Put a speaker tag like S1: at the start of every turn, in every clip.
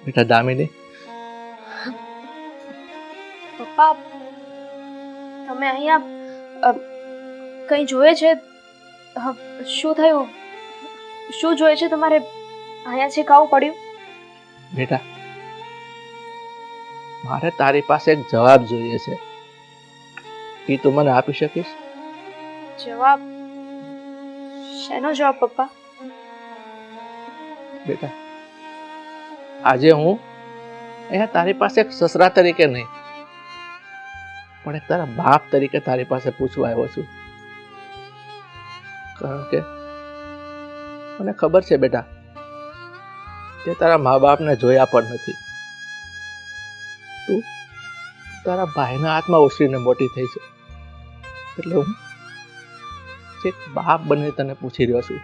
S1: બેટા દામિની,
S2: પપ્પા, તમે અહીંયા કંઈ જોઈએ છે? શું થયું? શું જોઈએ છે તમારે? અહીંયા શીખાવું પડ્યું?
S1: બેટા મારે તારી પાસે એક જવાબ જોઈએ છે, એ તું મને આપી શકીશ?
S2: જવાબ? શેનો જવાબ પપ્પા?
S1: બેટા આજે હું અહીંયા તારી પાસે એક સસરા તરીકે નહીં, પણ એક તારા બાપ તરીકે તારી પાસે પૂછવા આવ્યો છું. કારણ કે મને ખબર છે બેટા, તે તારા મા બાપને જોયા પણ નથી. તું તારા ભાઈના હાથમાં ઉછરીને મોટી થઈ છે, એટલે હું એક બાપ બની તને પૂછી રહ્યો છું.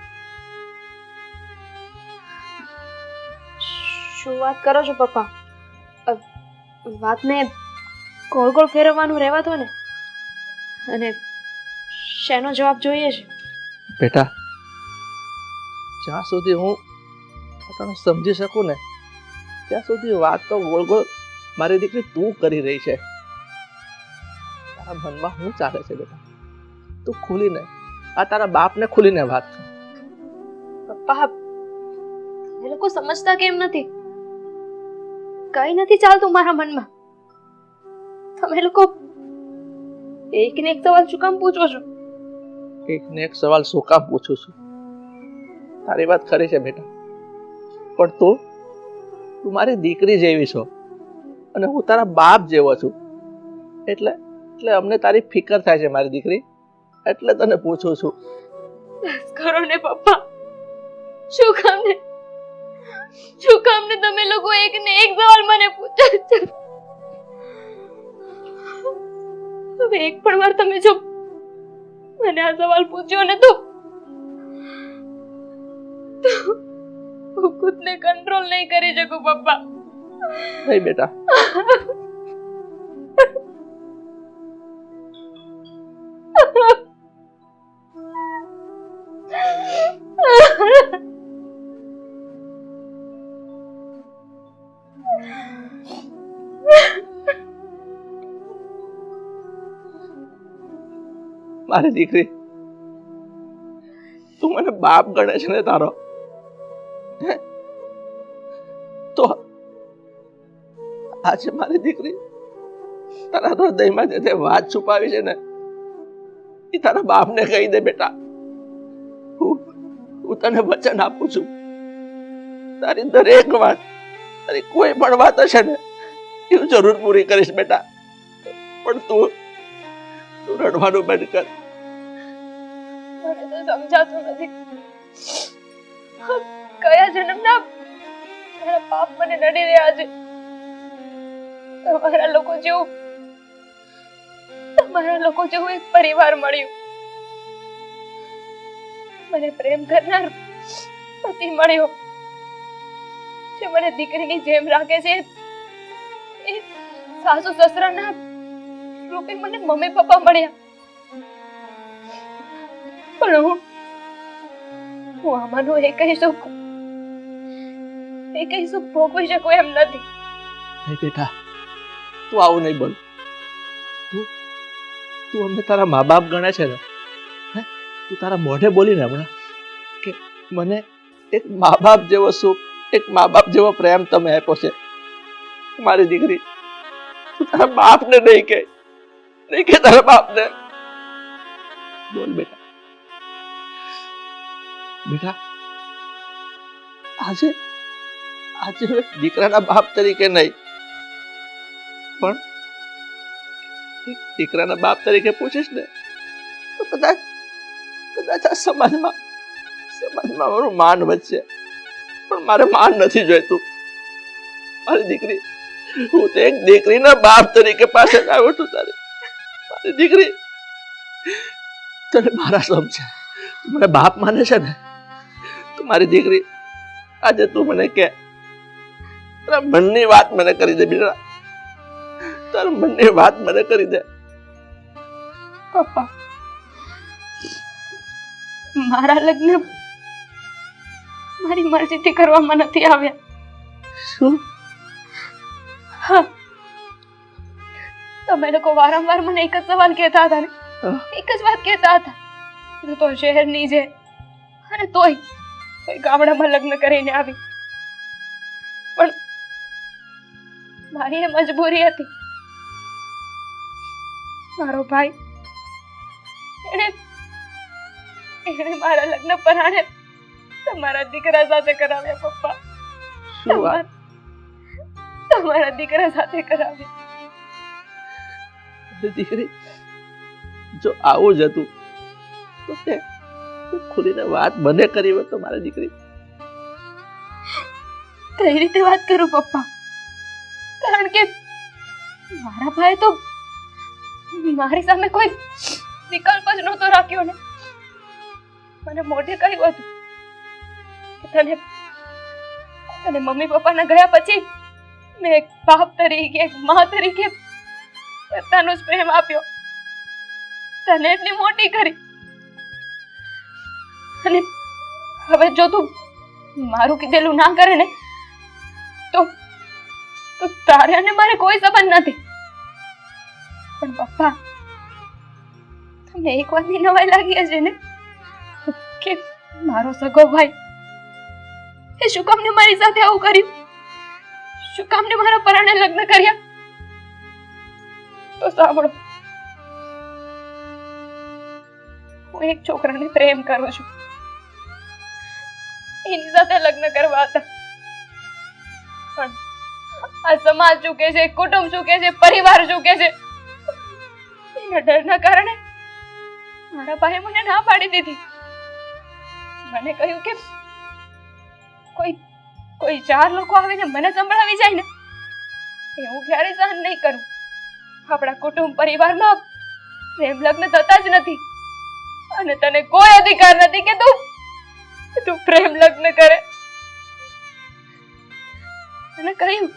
S2: શું વાત કરો છો પપ્પા? વાતને ગોળ ગોળ ફેરવવાનું રહેવા દો ને. અને શેનો જવાબ જોઈએ છે?
S1: બેટા જ્યાં સુધી હું પોતાને સમજી શકું ને ત્યાં સુધી વાત તો ગોળ ગોળ મારી દીકરી તું કરી રહી છે. તારા મનમાં શું ચાલે છે બેટા? તું ખુલીને આ તારા બાપને ખુલીને વાત કર.
S2: પપ્પા, એ લોકો સમજતા કેમ નથી? કઈ નથી ચાલતું મારા મનમાં. તમે લોકો એક ને એક સવાલ શું કામ પૂછો છો?
S1: એક ને એક સવાલ શું કામ પૂછું છું? તારી વાત ખરી છે બેટા, પણ તું મારી દીકરી જેવી છો અને હું તારા બાપ જેવો છું, એટલે અમને તારી ફિકર થાય છે મારી દીકરી, એટલે તને પૂછું છું.
S2: બસ કરો ને પપ્પા. શું કામ ને તમે લોકો એક ને એક સવાલ મને પૂછો છો? હવે એક પણ વાર તમે જો મને આ સવાલ પૂછ્યો ને તો હું ખુદને કંટ્રોલ નહીં કરી શકું પપ્પા.
S1: નહીં બેટા, મારી દીકરી તું મને બાપ ગણે છે ને તારો, તો આજે મારી દીકરી તારા હૃદયમાં જે વાત છુપાવી છે ને એ તારા બાપને કહી દે બેટા. હું તને વચન આપું છું, તારી દરેક વાત, તારી કોઈ પણ વાત હશે ને એ હું જરૂર પૂરી કરીશ બેટા. પણ તું રડવાનું બંધ કર.
S2: મને તો સમજાતું નથી કયા જન્મના મારા પાપ મને નડી રહ્યા છે. તમારા લોકો જેવું એક પરિવાર મળ્યું, મને પ્રેમ કરનાર પતિ મળ્યો જે મને દીકરીની જેમ રાખે છે. એ સાસુ સસરાના રૂપે મને મમ્મી પપ્પા મળ્યા, પણ હું આમાંનું એકય સુખ ભોગવી શકું એમ નથી.
S1: નહીં બેટા, તું આવું નહીં બોલ. તું અમને તારા મા બાપ ગણે છે ને, તું તારા મોઢે બોલીને હમણાં કે મને એક મા બાપ જેવો સુખ, એક મા બાપ જેવો પ્રેમ તમે આપ્યો છે. મારી દીકરી તું તારા બાપને નહીં કે તારા બાપને બોલ બેટા. બેટા આજે દીકરાના બાપ તરીકે નહીં, પણ દીકરાના બાપ તરીકે પૂછીશ ને તો કદાચ આ સમાજમાં મારું માન વધશે, પણ મારે માન નથી જોઈતું. મારી દીકરી હું તો એક દીકરીના બાપ તરીકે પાસે આવ્યો છું. મારી દીકરી તને મારા સમજે, તું મને બાપ માને છે ને, તો મારી દીકરી આજે તું મને કે તારા મનની વાત મને કરી દે બેટા. તારા મનની વાત મને કરી દે.
S2: પપ્પા, મારા લગ્ન મારી મરજીથી કરવામાં નથી આવ્યા.
S1: શું
S2: હા, તમે લોકો વારંવાર મને એક જ સવાલ કહેતા હતા ને, એક જ વાત કહેતા હતા, તું તો શહેરની છે અને તોય ગામડામાં લગ્ન કરીને આવી. પણ મારી એ મજબૂરી હતી. મારો ભાઈ એને મારા લગ્ન પરાણે તમારા દીકરા સાથે કરાવ્યા. પપ્પા,
S1: શું વાત?
S2: તમારા દીકરા સાથે કરાવ્યા.
S1: દીકરી, જો આવું જ હતું તો તે ખુલીને વાત મને કરી હોત તો મારી દીકરી.
S2: કઈ રીતે વાત કરું પપ્પા? કારણ કે મારા ભાઈ તો મારી સામે કોઈ વિકલ્પ જ નહોતો રાખ્યો ને. મને મોઢે કહ્યું હતું કે તને મમ્મી પપ્પાના ગયા પછી મેં એક બાપ તરીકે, એક મા તરીકે પોતાનો જ પ્રેમ આપ્યો, તને એટલી મોટી કરી, અને હવે જો તું મારું કીધેલું ના કરે ને તો તારે અને મારે કોઈ સંબંધ નથી. પણ પપ્પા, તમને એક વાતની નવાઈ લાગી હશે ને કે મારો સગો ભાઈ એ શું કામને મારી સાથે આવું કર્યું, શું કામને મારા પરાણે લગ્ન કર્યા? તો સાંભળો, હું એક છોકરાને પ્રેમ કરું છું, એની સાથે લગ્ન કરવા હતા. પણ આ સમાજ શું કહે છે, કુટુંબ શું કહે છે, પરિવાર શું કહે છે, એના ડરના કારણે મારા ભાઈએ મને ના પાડી દીધી. મને કહ્યું કે કોઈ ચાર લોકો આવીને મને સંભળાવી જાય ને એ હું ક્યારેય સહન નહીં કરું. આપણા કુટુંબ પરિવારમાં પ્રેમ લગ્ન થતા જ નથી, અને તને કોઈ અધિકાર નથી કે તું પ્રેમ લગ્ન કરે. અને કહ્યું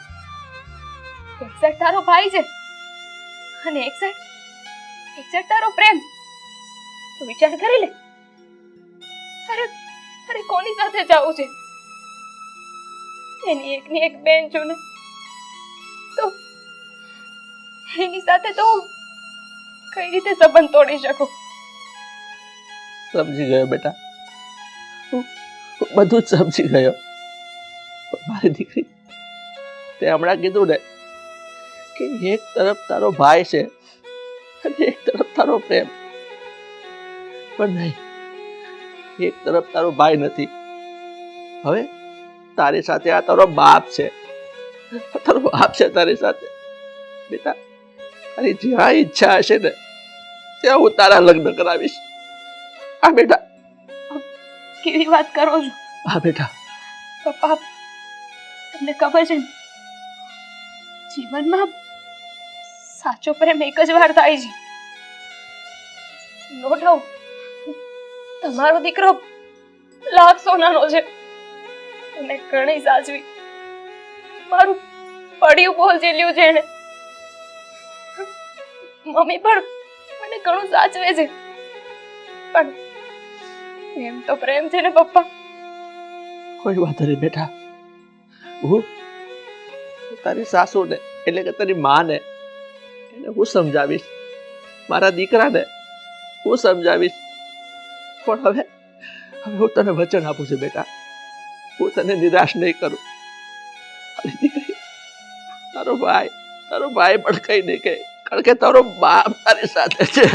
S2: એક સાઈડ તારો ભાઈ છે અને એક સાઈડ તારો પ્રેમ. તો વિચાર કરી લે, અરે કોની સાથે જાવું છે? એની એકની એક બેન છું ને, તો એની સાથે તો કઈ રીતે સંબંધ તોડી શકું?
S1: સમજી ગયો બેટા, હું બધું જ સમજી ગયો. મારી દીકરી, તે હમણાં કીધું ને કે એક તરફ તારો ભાઈ છે અને એક તરફ તારો પ્રેમ. પણ નહીં, એક તરફ તારો ભાઈ નથી, હવે તારી સાથે આ તારો બાપ છે. તારો બાપ છે તારી સાથે. બેટા, તારી જ્યાં ઈચ્છા હશે ને ત્યાં હું તારા લગ્ન કરાવીશ. હા બેટા.
S2: કેવી વાત કરો છો?
S1: હા બેટા.
S2: પપ્પા, તમને ખબર છે જીવનમાં સાચો પ્રેમ એક જ વાર થાય છે. નો ડાઉટ તમારો દીકરો લાખ સોનાનો છે અને ઘણી સાચવી મારું પડ્યું બોલ ઝીલ્યું છે એને. મમ્મી પણ મને ઘણું સાચવે છે, પણ એમ તો પ્રેમ છે ને પપ્પા.
S1: કોઈ વાત નહીં બેટા, હું તારી સાસુને એટલે કે તારી માને એને હું સમજાવીશ, મારા દીકરાને હું સમજાવીશ. પણ હવે હું તને વચન આપું છું બેટા, હું તને નિરાશ નહીં કરું. અરે દીકરી, તારો ભાઈ પણ કઈ નહીં કહે, કારણ કે તારો બાપ તારી સાથે છે.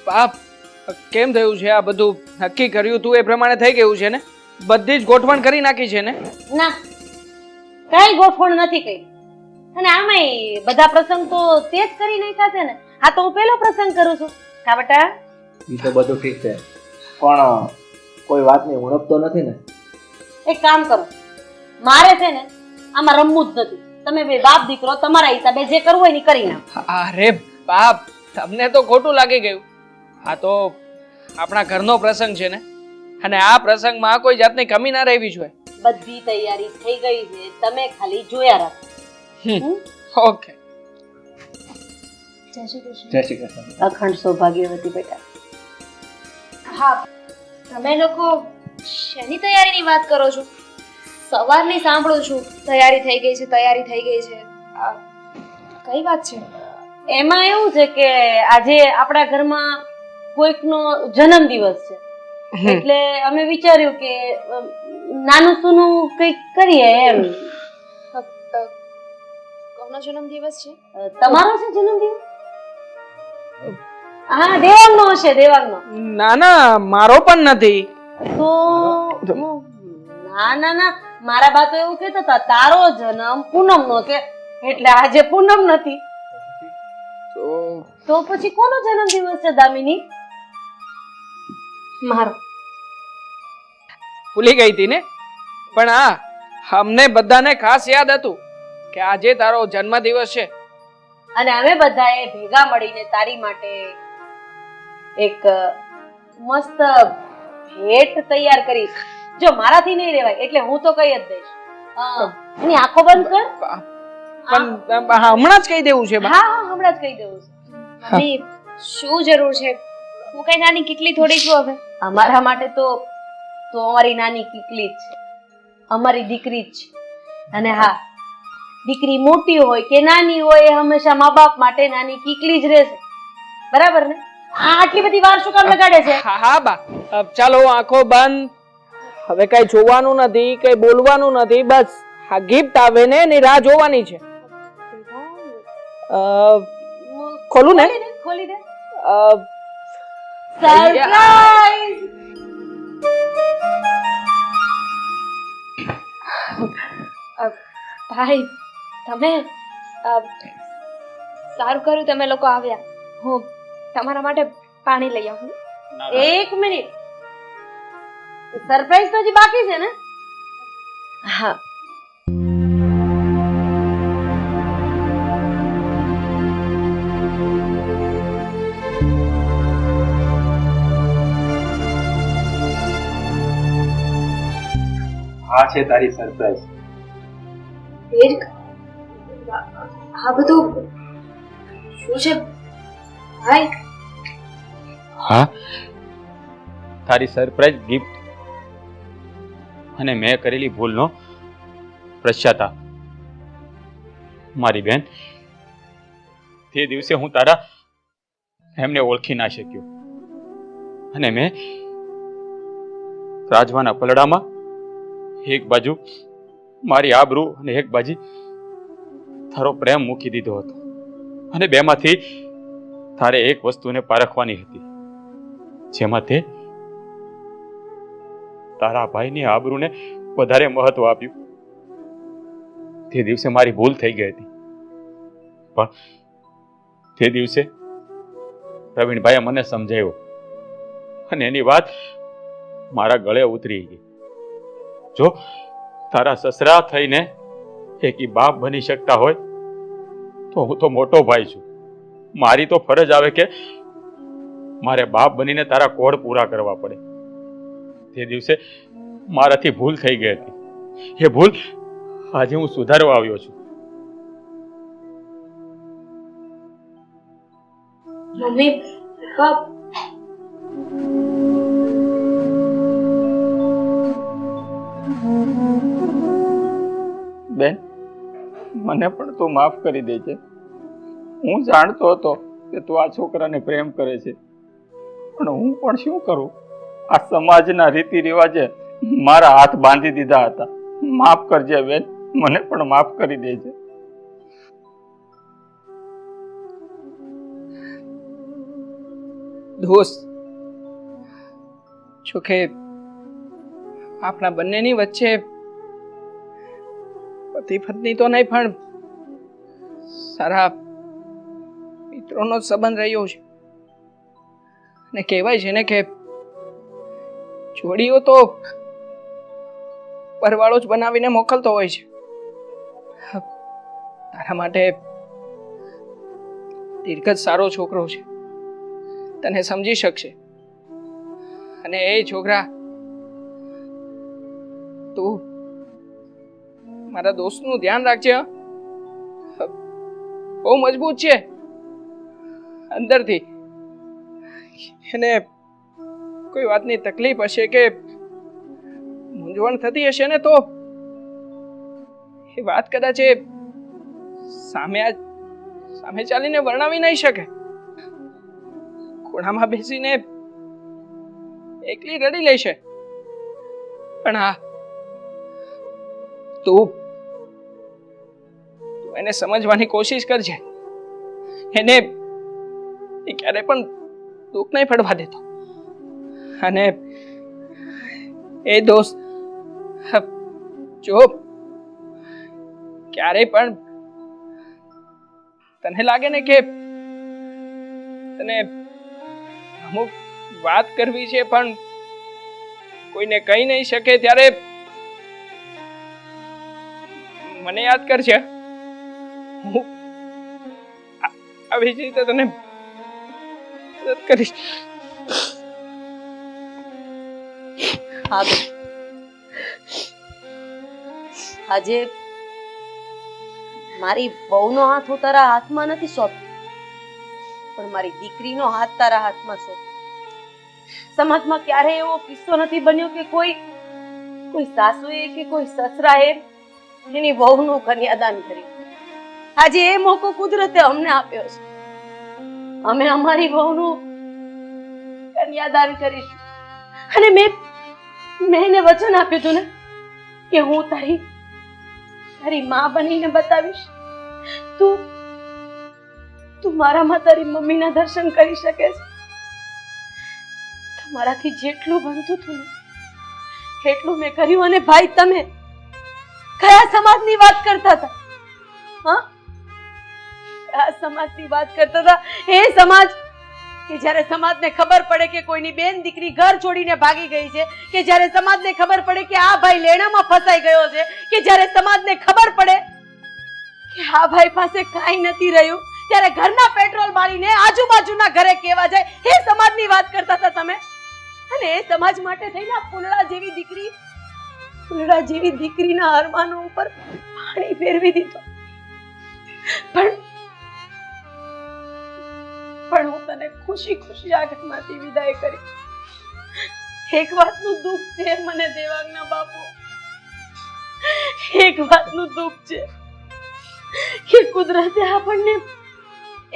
S3: બાપ, કેમ થયું છે આ બધું? નક્કી કર્યું તું એ પ્રમાણે થઈ ગયું છે ને? બધી જ ગોઠવણ કરી નાખી છે ને?
S4: ના, કઈ ગોઠવણ નથી કરી. અને આમાંય બધા પ્રસંગ તો તે જ કરી નાખ્યા છે ને. આ તો હું પેલો પ્રસંગ કરું છું. કા બેટા?
S5: એ તો બધું ઠીક છે, પણ કોઈ વાતની ઉણપ તો નથી ને?
S4: એક કામ કરો, મારે છે ને આમાં રમવું જ નથી. તમે બે બાપ દીકરો તમારા હિસાબે જે કરવું હોય ને ઈ કરી નાખો.
S3: અરે બાપ, તમને તો ખોટું લાગી ગયું. આ તો આપણા ઘરનો પ્રસંગ છે ને, અને આ પ્રસંગમાં કોઈ જાતની કમી ના રહેવી જોઈએ.
S4: બધી તૈયારી થઈ ગઈ છે, તમે ખાલી જોયા રાખો.
S3: ઓકે.
S2: જય શ્રી કૃષ્ણ.
S1: જય શ્રી કૃષ્ણ.
S4: અખંડ સૌભાગ્યવતી બેટા.
S2: હા, તમે લોકો શેની તૈયારીની વાત કરો છો? સવારની સાંભળું છું તૈયારી થઈ ગઈ છે, તૈયારી થઈ ગઈ છે. આ કઈ વાત છે?
S4: એમાં એવું છે કે આજે આપણા ઘરમાં કોઈકનો જન્મદિવસ છે, એટલે અમે વિચાર્યું કે નાનું સૂનું કંઈક કરીએ એમ.
S2: કોનો જન્મદિવસ છે?
S4: તમારો છે જન્મદિવસ? હા, દેવાંગનો હશે, દેવાંગનો.
S3: ના ના, મારો પણ નથી.
S4: તો ના ના ના, મારા બા તો એવું કહેતા હતા તારો જન્મ પૂનમનો છે, એટલે આજે પૂનમ નથી. તો પછી કોનો જન્મદિવસ છે દામિની?
S2: મારો.
S3: ભૂલી ગઈ હતી ને? પણ હા, અમને બધાને ખાસ યાદ હતું કે આજે તારો જન્મદિવસ છે,
S4: અને અમે બધાએ ભેગા મળીને તારી માટે એક મસ્ત ભેટ તૈયાર કરી. જો મારાથી નહીં રહેવાય એટલે હું તો કહી જ દઈશ. એની આંખો બંધ કર.
S3: પણ હમણાં જ કહી દેવું છે બા.
S4: હા હા, હમણાં જ કહી દેવું છે.
S2: મમ્મી, શું જરૂર છે? હું કઈ નાની કીકલી થોડી છું હવે.
S4: અમારા માટે તો અમારી નાની કીકલી જ છે, અમારી દીકરી જ છે. અને હા, દીકરી મોટી હોય કે નાની હોય એ હંમેશા મા બાપ માટે નાની કીકલી જ રહેશે. બરાબર ને? આટલી બધી વાર શું કામ લગાડે છે?
S3: હા હા બા, ચાલો આંખો બંધ. હવે કઈ જોવાનું નથી, કઈ બોલવાનું નથી, બસ આ ગિફ્ટ આવે ને એની રાહ જોવાની છે. ખોલું ને?
S4: ખોલી દે.
S3: સરપ્રાઈઝ!
S2: ભાઈ, તમે સારું કર્યું તમે લોકો આવ્યા. હું તમારા માટે પાણી લઈ આવું.
S4: એક મિનિટ, સરપ્રાઈઝ તો હજી બાકી છે ને?
S2: હા.
S1: આ છે તારી સરપ્રાઈઝ.
S2: આ બધું શું છે ભાઈ?
S5: હા, તારી સરપ્રાઈઝ ગિફ્ટ અને મેં કરેલી ભૂલનો પશ્ચાતાપ. મારી બેન, તે દિવસે હું તારા એમને ઓળખી ના શક્યો અને મેં રાજવાના પલડામાં એક બાજુ મારી આબરૂ અને એક બાજુ તારો પ્રેમ મૂકી દીધો હતો, અને બેમાંથી તારે એક વસ્તુને પારખવાની હતી, જેમાં તે તારા ભાઈની આબરૂને વધારે મહત્વ આપ્યું. તે દિવસે મારી ભૂલ થઈ ગઈ હતી, પણ તે દિવસે પ્રવીણભાઈએ મને સમજાવ્યો અને એની વાત મારા ગળે ઉતરી ગઈ. જો તારા સસરા થઈને એક બાપ બની શકતા હોય તો હું તો મોટો ભાઈ છું. મારી તો ફરજ આવે કે મારે બાપ બનીને તારા કોડ પૂરા કરવા પડે. તે દિવસે મારાથી ભૂલ થઈ ગઈ હતી. એ ભૂલ આજે હું સુધારવા આવ્યો છું.
S2: મમ્મી, પપ્પા,
S1: બેન, મને પણ તું માફ કરી દેજે. હું જાણતો હતો કે તું આ છોકરાને પ્રેમ કરે છે, પણ હું પણ શું કરું? આ સમાજના રીતિ રિવાજે મારા હાથ બાંધી દીધા હતા. માફ કરજે બેન, મને પણ માફ કરી દેજે.
S3: દોસ્ત, જો કે આપણા બંનેની વચ્ચે પતિ પત્ની તો નહીં પણ સારા મિત્રોનો સંબંધ રહ્યો છે, અને કહેવાય છે ને કે જોડીઓ તો પરવાળો જ બનાવીને મોકલતો હોય છે. તારા માટે દીર્ઘ જ સારો છોકરો છે, તને સમજી શકશે. અને એ છોકરા, તું મારા દોસ્તનું ધ્યાન રાખજે. બહુ મજબૂત છે અંદરથી. એને કોઈ વાતની તકલીફ હશે કે મૂંઝવણ થતી હશે ને તો એ વાત કદાચ એ સામે ચાલીને વર્ણવી નહીં શકે. ખૂણામાં બેસીને એકલી રડી લેશે. પણ હા, તું એને સમજવાની કોશિશ કરજે. એને ક્યારે પણ દુઃખ નહીં પડવા દેતો. અને એ દોસ્ત, જો ક્યારે પણ તને લાગે ને કે તને અમુક વાત કરવી છે પણ કોઈને કહી નહીં શકે, ત્યારે મને યાદ કરજે. હું આવી જ રીતે તને મદદ કરીશ.
S4: હા બેન, આજે મારી બહુનો હાથ હું તારા હાથમાં નથી સોંપ્યો, પણ મારી દીકરીનો હાથ તારા હાથમાં સોંપ્યો. સમાજમાં ક્યારેય એવો કિસ્સો નથી બન્યો કે કોઈ સાસુએ કે કોઈ સસરાએ એની વહુનું કન્યાદાન કર્યું. આજે એ મોકો કુદરતે અમને આપ્યો છે. અમે અમારી વહુનું કન્યાદાન કરીશું. અને મેં એને વચન આપ્યું હતું ને કે હું તારી માં બનીને બતાવીશ. તું મારામાં તારી મમ્મીના દર્શન કરી શકે છે. તમારાથી જેટલું બનતું હતું ને એટલું મેં કર્યું. અને ભાઈ, તમે કયા સમાજની વાત કરતા હતા? હા, કયા સમાજની વાત કરતા હતા? એ સમાજ કે જ્યારે સમાજને ખબર પડે કે કોઈની બેન દીકરી ઘર છોડીને ભાગી ગઈ છે, કે જ્યારે સમાજને ખબર પડે કે આ ભાઈ લેણામાં ફસાઈ ગયો છે, કે જ્યારે સમાજને ખબર પડે કે આ ભાઈ પાસે કાંઈ નથી રહ્યું, ત્યારે ઘરના પેટ્રોલ બાળીને આજુબાજુના ઘરે કેવા જાય, એ સમાજની વાત કરતા હતા તમે. અને એ સમાજ માટે થઈને ફૂલડા જેવી દીકરીના અરમાનો ઉપર પાણી ફેરવી દીધો. પણ હું તને ખુશી આ ઘરમાંથી વિદાય કરી. એક વાતનું દુઃખ છે મને દેવાંગના બાપુ, એક વાતનું દુઃખ છે કે કુદરતે આપણને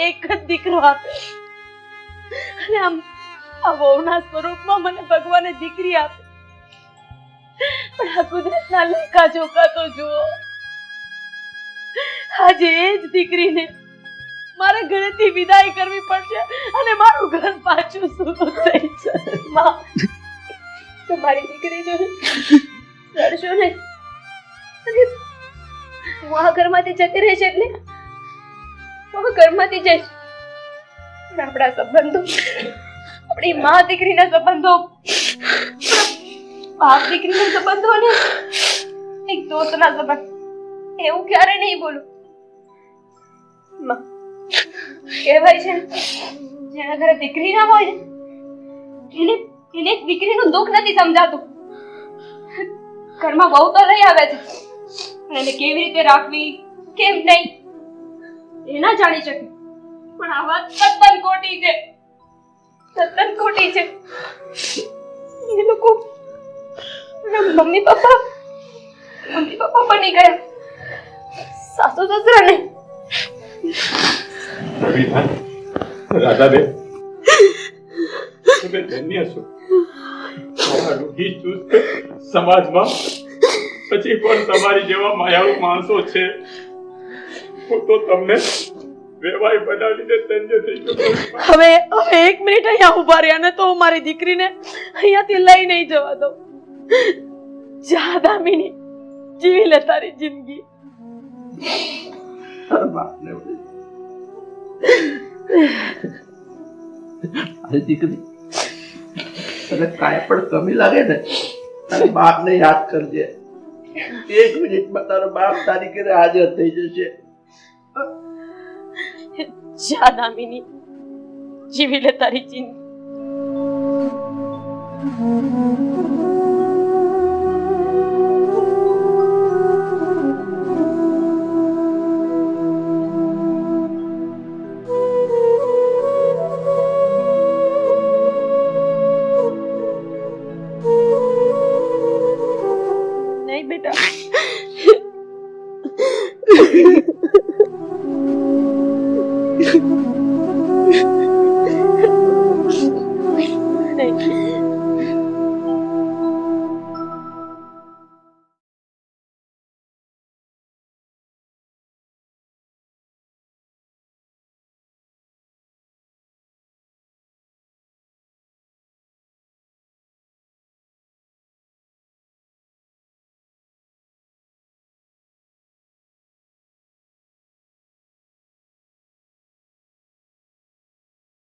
S4: એક જ દીકરો આપ્યો. અને આ વહુના સ્વરૂપમાં મને ભગવાને દીકરી આપી. પણ આ કુદરતના લેખા જોખા તો જુઓ. આજે એ જ દીકરીને મારે ઘરેથી વિદાય કરવી પડશે અને મારું ઘર પાછું સૂતું થઈ જશે. માં, તમારી દીકરી જો રડશો ને, હું આ ઘરમાંથી જતી રહીશ એટલે હું ઘરમાંથી જઈશ. આપણા સંબંધો, આપણી માં દીકરીના સંબંધો, બાપ દીકરીના સંબંધો ને એક દોસ્તના સંબંધ, એવું ક્યારે નહીં બોલું. માં, કહેવાય છે જેના ઘરે દીકરી ના હોય ને એને દીકરીનું દુઃખ નથી સમજાતું. ઘરમાં બહુ તો લઈ આવે છે, પણ એને કેવી રીતે રાખવી, કેમ નહીં, એ ના જાણી શકે. પણ આ વાત તદ્દન ખોટી છે, તદ્દન ખોટી છે. એ લોકો મમ્મી પપ્પા બની ગયા, સાસુ સસરા નહીં.
S5: રાધાબેન, તમે ધન્ય છો. સમાજમાં પછી પણ તમારી જેવા માયાળુ માણસો છે. હું તો તમને વેવાઈ બનાવીને ધન્ય થઈ ગયો.
S4: હવે 1 મિનિટ અહીંયા ઉભા રહ્યા ને તો હું મારી દીકરીને અહીંયાથી લઈ નહીં જવા દઉં. જા દામિની, જીવી લે તારી જિંદગી.
S1: અરે દીકરી, તને કાંઈ પણ કમી લાગે ને તારી બાપને યાદ કરજે. 1 મિનિટમાં તારો બાપ તારી ઘરે હાજર થઈ જશે.
S2: જા દામિની, જીવી લે તારી જિંદગી.